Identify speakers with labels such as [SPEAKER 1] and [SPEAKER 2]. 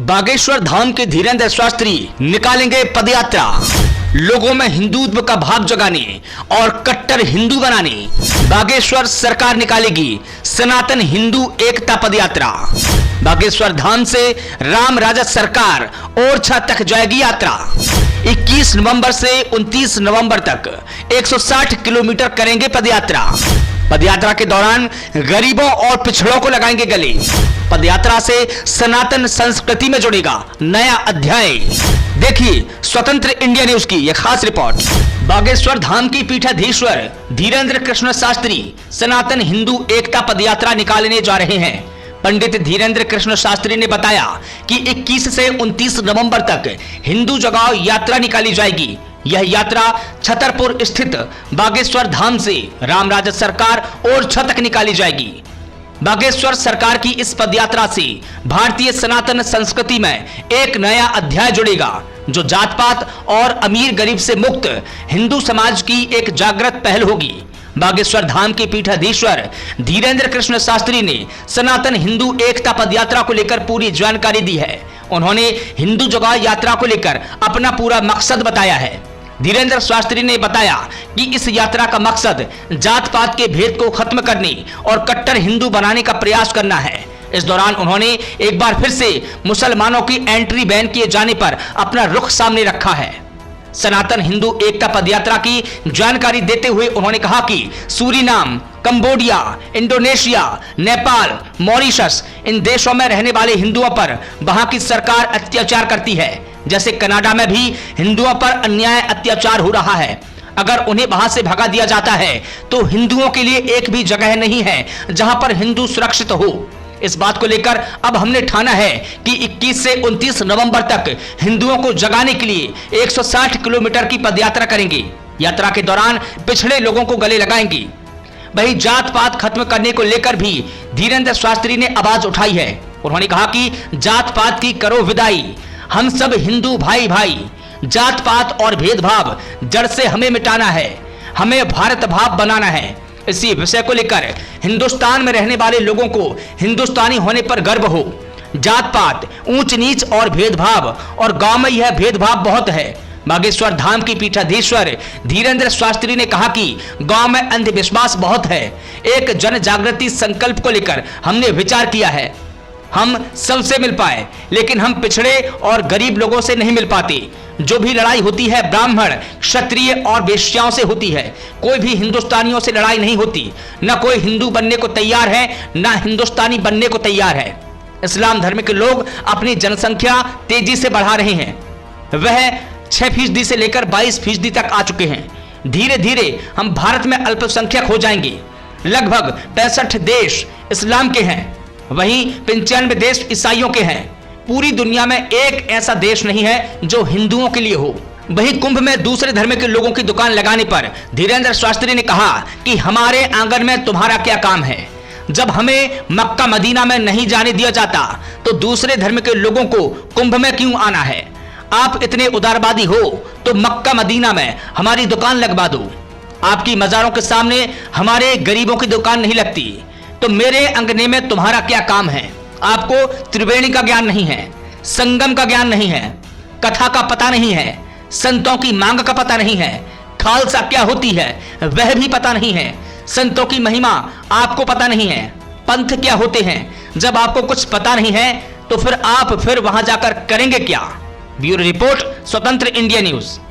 [SPEAKER 1] बागेश्वर धाम के धीरेन्द्र शास्त्री निकालेंगे पदयात्रा। लोगों में हिंदुत्व का भाव जगाने और कट्टर हिंदू बनाने बागेश्वर सरकार निकालेगी सनातन हिंदू एकता पदयात्रा। बागेश्वर धाम से राम राजद सरकार ओरछा तक जाएगी यात्रा। 21 नवंबर से 29 नवंबर तक 160 किलोमीटर करेंगे पदयात्रा। पदयात्रा के दौरान गरीबों और पिछड़ों को लगाएंगे गले। पदयात्रा से सनातन संस्कृति में जुड़ेगा नया अध्याय। देखिए स्वतंत्र इंडिया न्यूज की यह खास रिपोर्ट। बागेश्वर धाम की पीठाधीश्वर धीरेन्द्र कृष्ण शास्त्री सनातन हिंदू एकता पदयात्रा निकालने जा रहे हैं। पंडित धीरेन्द्र कृष्ण शास्त्री ने बताया कि 21 से 29 नवंबर तक हिंदू जगाओ यात्रा निकाली जाएगी। यह यात्रा छतरपुर स्थित बागेश्वर धाम से राम राजद सरकार ओरछा तक निकाली जाएगी। बागेश्वर सरकार की इस पदयात्रा से भारतीय सनातन संस्कृति में एक नया अध्याय जुड़ेगा, जो जात पात और अमीर गरीब से मुक्त हिंदू समाज की एक जागृत पहल होगी। बागेश्वर धाम के पीठाधीश्वर धीरेन्द्र कृष्ण शास्त्री ने सनातन हिंदू एकता पदयात्रा को लेकर पूरी जानकारी दी है। उन्होंने हिंदू जगाओ यात्रा को लेकर अपना पूरा मकसद बताया है। धीरेन्द्र शास्त्री ने बताया कि इस यात्रा का मकसद जात पात के भेद को खत्म करने और कट्टर हिंदू बनाने का प्रयास करना है। इस दौरान उन्होंने एक बार फिर से मुसलमानों की एंट्री बैन किए जाने पर अपना रुख सामने रखा है। सनातन हिंदू एकता पदयात्रा की जानकारी देते हुए उन्होंने कहा कि Suriname, Cambodia, Indonesia, Nepal, Mauritius इन देशों में रहने वाले हिंदुओं पर वहां की सरकार अत्याचार करती है। जैसे कनाडा में भी हिंदुओं पर अन्याय अत्याचार हो रहा है। अगर उन्हें वहां से भगा दिया जाता है तो हिंदुओं के लिए एक भी जगह नहीं है जहां पर हिंदू सुरक्षित हो। इस बात को लेकर अब हमने ठाना है कि 21 से 29 नवंबर तक हिंदुओं को जगाने के लिए 160 किलोमीटर की पदयात्रा करेंगे। यात्रा के दौरान पिछड़े लोगों को गले लगाएंगे। वही जात पात खत्म करने को लेकर भी धीरेन्द्र शास्त्री ने आवाज उठाई है। उन्होंने कहा कि जात पात की करो विदाई, हम सब हिंदू भाई भाई। जात पात और भेदभाव जड़ से हमें मिटाना है, हमें भारत भाव बनाना है। इसी विषय को लेकर हिंदुस्तान में रहने वाले लोगों को हिंदुस्तानी होने पर गर्व हो। जात पात, ऊंच नीच और भेदभाव, और गांव में यह भेदभाव बहुत है। बागेश्वर धाम की पीठाधीश्वर धीरेन्द्र शास्त्री ने कहा कि गांव में अंधविश्वास बहुत है। एक जन जागृति संकल्प को लेकर हमने विचार किया है। हम सबसे मिल पाए, लेकिन हम पिछड़े और गरीब लोगों से नहीं मिल पाते। जो भी लड़ाई होती है ब्राह्मण, क्षत्रिय और वेश्याओं से होती है। कोई भी हिंदुस्तानियों से लड़ाई नहीं होती। न कोई हिंदू बनने को तैयार है, न हिंदुस्तानी बनने को तैयार है। इस्लाम धर्म के लोग अपनी जनसंख्या तेजी से बढ़ा रहे हैं। वह 6% से लेकर 22% तक आ चुके हैं। धीरे धीरे हम भारत में अल्पसंख्यक हो जाएंगे। लगभग 65 देश इस्लाम के हैं, वहीं 95 देश ईसाइयों के हैं। पूरी दुनिया में एक ऐसा देश नहीं है जो हिंदुओं के लिए हो। वहीं कुंभ में दूसरे धर्म के लोगों की दुकान लगाने पर धीरेन्द्र शास्त्री ने कहा कि हमारे आंगन में तुम्हारा क्या काम है। जब हमें मक्का मदीना में नहीं जाने दिया जाता तो दूसरे धर्म के लोगों को कुंभ में क्यों आना है। आप इतने उदारवादी हो तो मक्का मदीना में हमारी दुकान लगवा दो। आपकी मजारों के सामने हमारे गरीबों की दुकान नहीं लगती, तो मेरे अंगने में तुम्हारा क्या काम है। आपको त्रिवेणी का ज्ञान नहीं है, संगम का ज्ञान नहीं है, कथा का पता नहीं है, संतों की मांग का पता नहीं है, खालसा क्या होती है वह भी पता नहीं है, संतों की महिमा आपको पता नहीं है, पंथ क्या होते हैं। जब आपको कुछ पता नहीं है तो फिर आप वहां जाकर करेंगे क्या। ब्यूरो रिपोर्ट, स्वतंत्र इंडिया न्यूज।